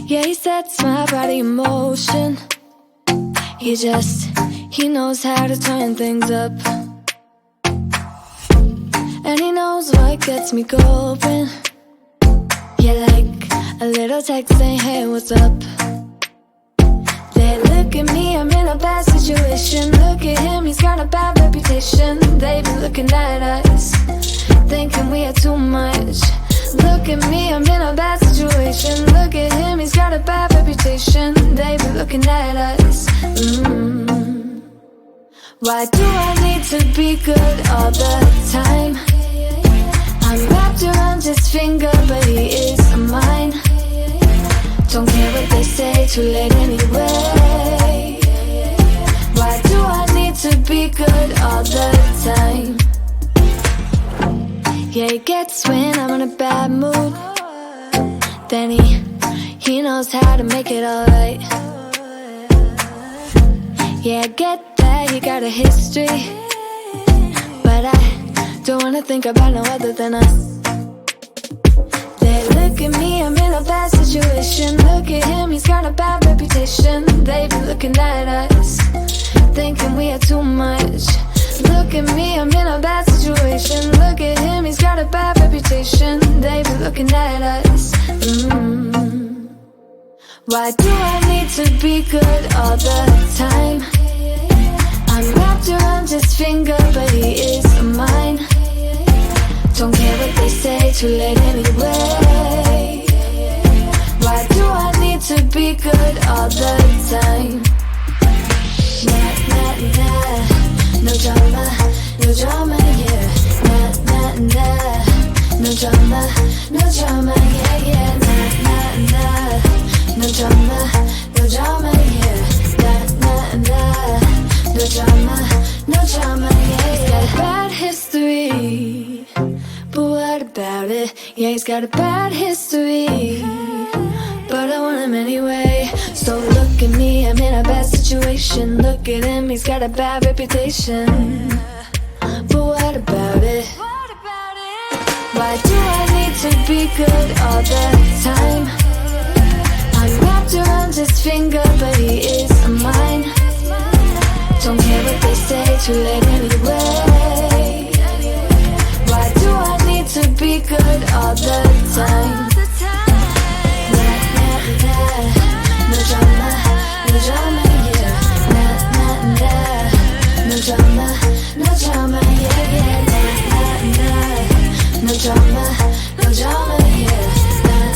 Yeah, he sets my body in motion. He knows how to turn things up. And he knows what gets me going. Yeah, like a little text saying, hey, what's up? They look at me, I'm in a bad situation. Look at him, he's got a bad reputation. They be looking at us, thinking we are too much. Look at me, I'm in a bad situation. Look at him, he's got a bad reputation. They be looking at us. Why do I need to be good all the time? I'm wrapped around his finger, but he is mine. Don't care what they say, too late anyway. Why do I need to be good all the time? Yeah, he gets when I'm in a bad mood. Then he knows how to make it alright. Yeah, I get that he got a history, but I don't wanna think about no other than us. They look at me, I'm in a bad situation. Look at him, he's got a bad reputation. They be looking at us, thinking we are too much. Look at me, I'm in a bad situation. Look at him, he's got a bad reputation. They be looking at us. Why do I need to be good all the time? I'm wrapped around his finger, but he is mine. Don't care what they say, too late anyway. Why do I need to be good all the time? Nah, nah, nah. No drama, no drama, yeah. Nah, nah, nah. No drama, no drama, yeah, yeah. Nah, nah, nah. No drama, no drama, yeah. Nah, nah, nah. No drama, no drama, yeah, yeah. He's got a bad history, but what about it? Yeah, he's got a bad history, but I want him anyway. So look at me, I'm in a bad situation. Look at him, he's got a bad reputation, but what about it? Why do I need to be good all the time? I'm wrapped around his finger, but he is mine. Don't care what they say, too late anyway. Why do I need to be good all the time? Nah, nah, nah. No drama, no drama, yeah. Nah, nah, nah. No drama, no drama, yeah, yeah. Nah, nah, nah. No drama, no drama, yeah. Nah,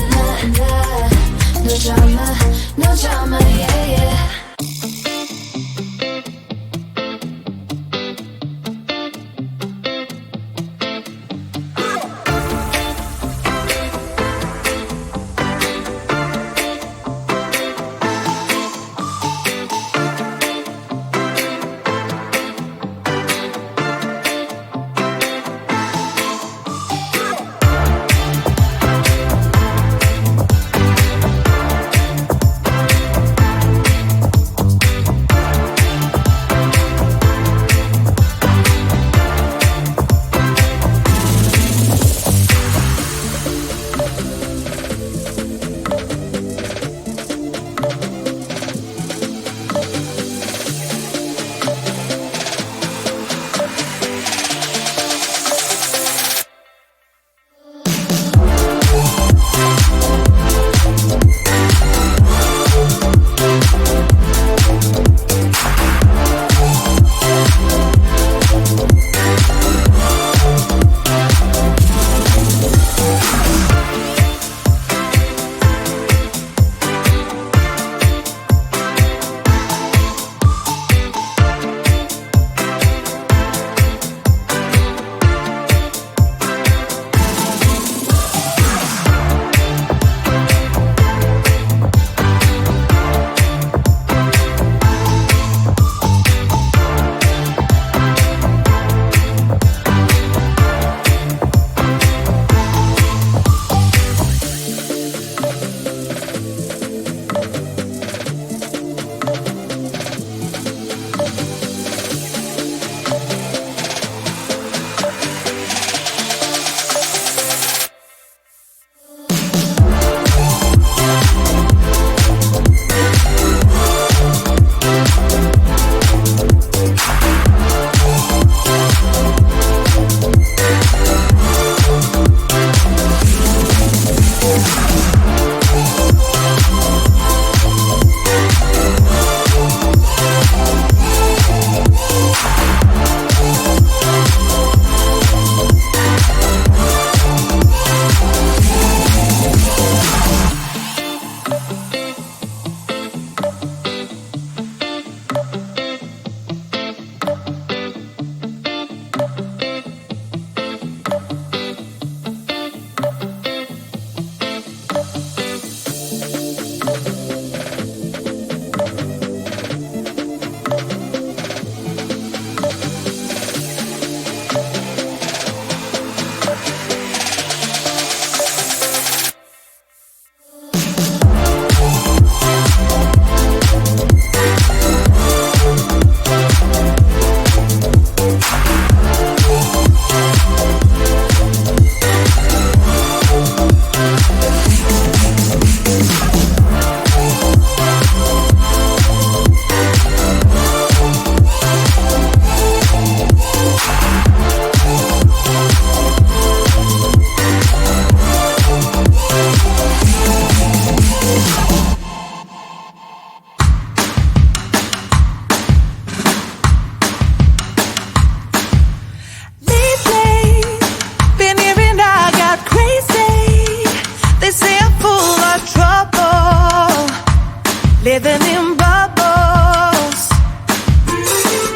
living in bubbles.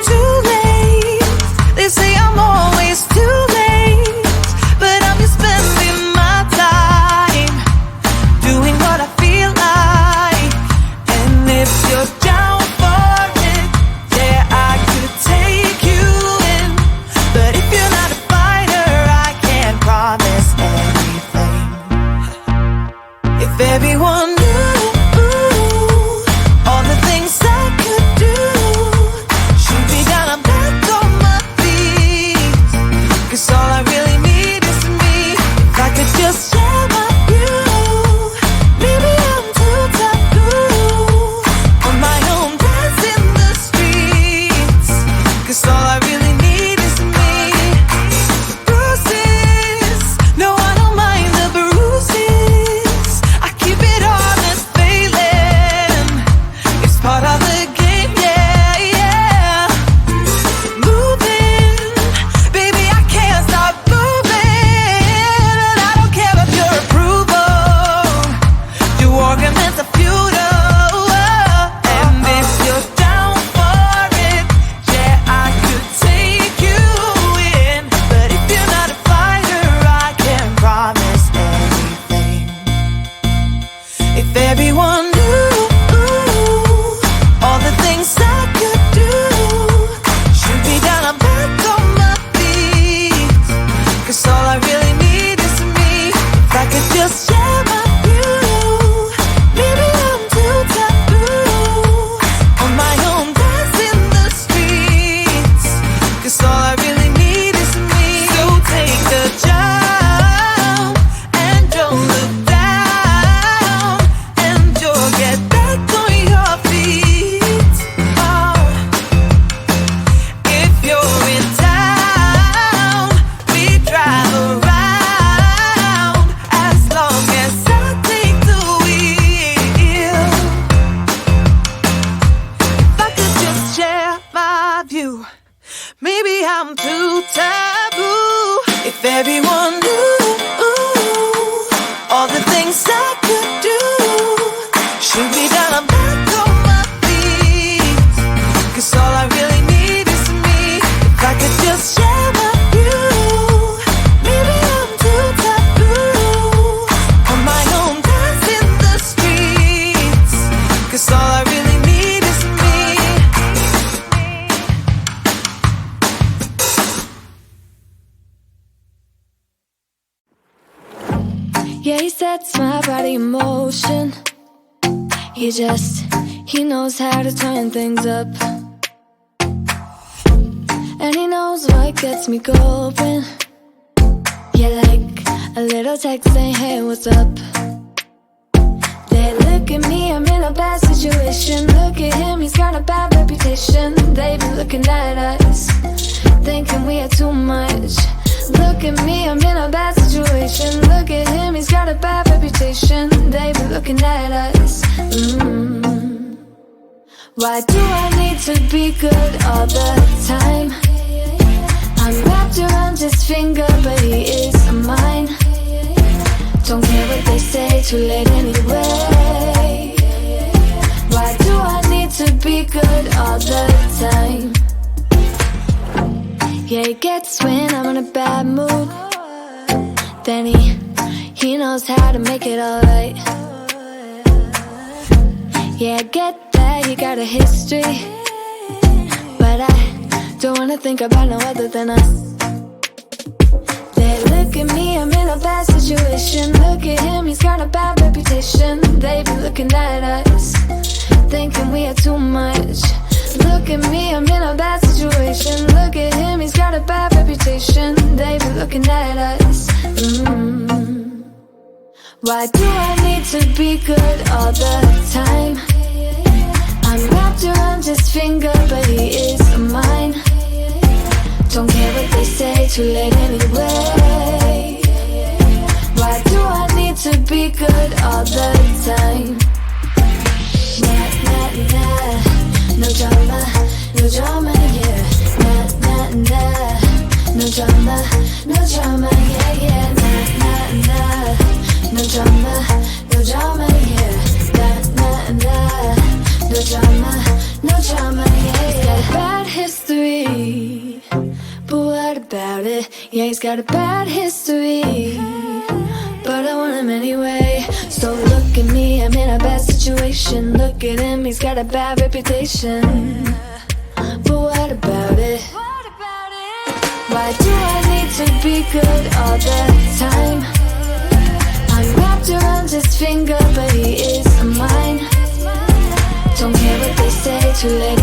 Too late, they say I'm always too late, but I'm just spending my time doing what I feel like. And if you're down for it, yeah, I could take you in. But if you're not a fighter, I can't promise anything. If everyone knew all the things I could do, shoot me down, I'm back on my feet. 'Cause all I really need is me. If I could just share my view, maybe I'm too taboo on my own, dance in the streets. 'Cause all I really need is me. Bruises, no, I don't mind the bruises. I keep it honest, failing. It's part of the game, yeah, yeah. Moving, baby, I can't stop moving. And I don't care of your approval. Your arguments are futile. And if you're down for it, yeah, I could take you in. But if you're not a fighter, I can't promise anything. If everyone knew all the things I could do, shoot me down, I'm back on my feet. 'Cause all I really need is me. If I could just share my view, maybe I'm too taboo on my own, dance in the streets. 'Cause all I really need is me. So take the jump and don't look down, and you'll get back on your feet. Oh, if you're in town, we drive around as long as I take the wheel. If I could just share my view, maybe I'm too taboo. If everyone knew all the things I could do, shoot me down, I'm back on my feet. 'Cause all I really need is me. If I could just share my view, maybe I'm too taboo on my own, dance in the streets. 'Cause all I really need is me. Yeah, he sets my body in motion. He knows how to turn things up. And he knows what gets me going. Yeah, like a little text saying, hey, what's up? They look at me, I'm in a bad situation. Look at him, he's got a bad reputation. They be looking at us, thinking we are too much. Look at me, I'm in a bad situation. Look at him, he's got a bad reputation. They be looking at us. Why do I need to be good all the time? I'm wrapped around his finger, but he is mine. Don't care what they say, too late anyway. Why do I need to be good all the time? Yeah, he gets when I'm in a bad mood. Then he knows how to make it alright. Yeah, I get that he got a history, but I don't wanna think about no other than us. They look at me, I'm in a bad situation. Look at him, he's got a bad reputation. They be looking at us, thinking we are too much. Look at me, I'm in a bad situation. Look at him, he's got a bad reputation. They be looking at us. Why do I need to be good all the time? I'm wrapped around his finger, but he is mine. Don't care what they say, too late anyway. Why do I need to be good all the time? Nah, nah, nah. No drama, no drama, yeah. Nah, nah, nah. No drama, no drama, yeah, yeah. Nah, nah, nah. No drama, no drama, yeah. Nah, nah, nah. Yeah, he's got a bad history, but I want him anyway. So look at me, I'm in a bad situation. Look at him, he's got a bad reputation. But what about it? Why do I need to be good all the time? I'm wrapped around his finger, but he is mine. Don't care what they say, too late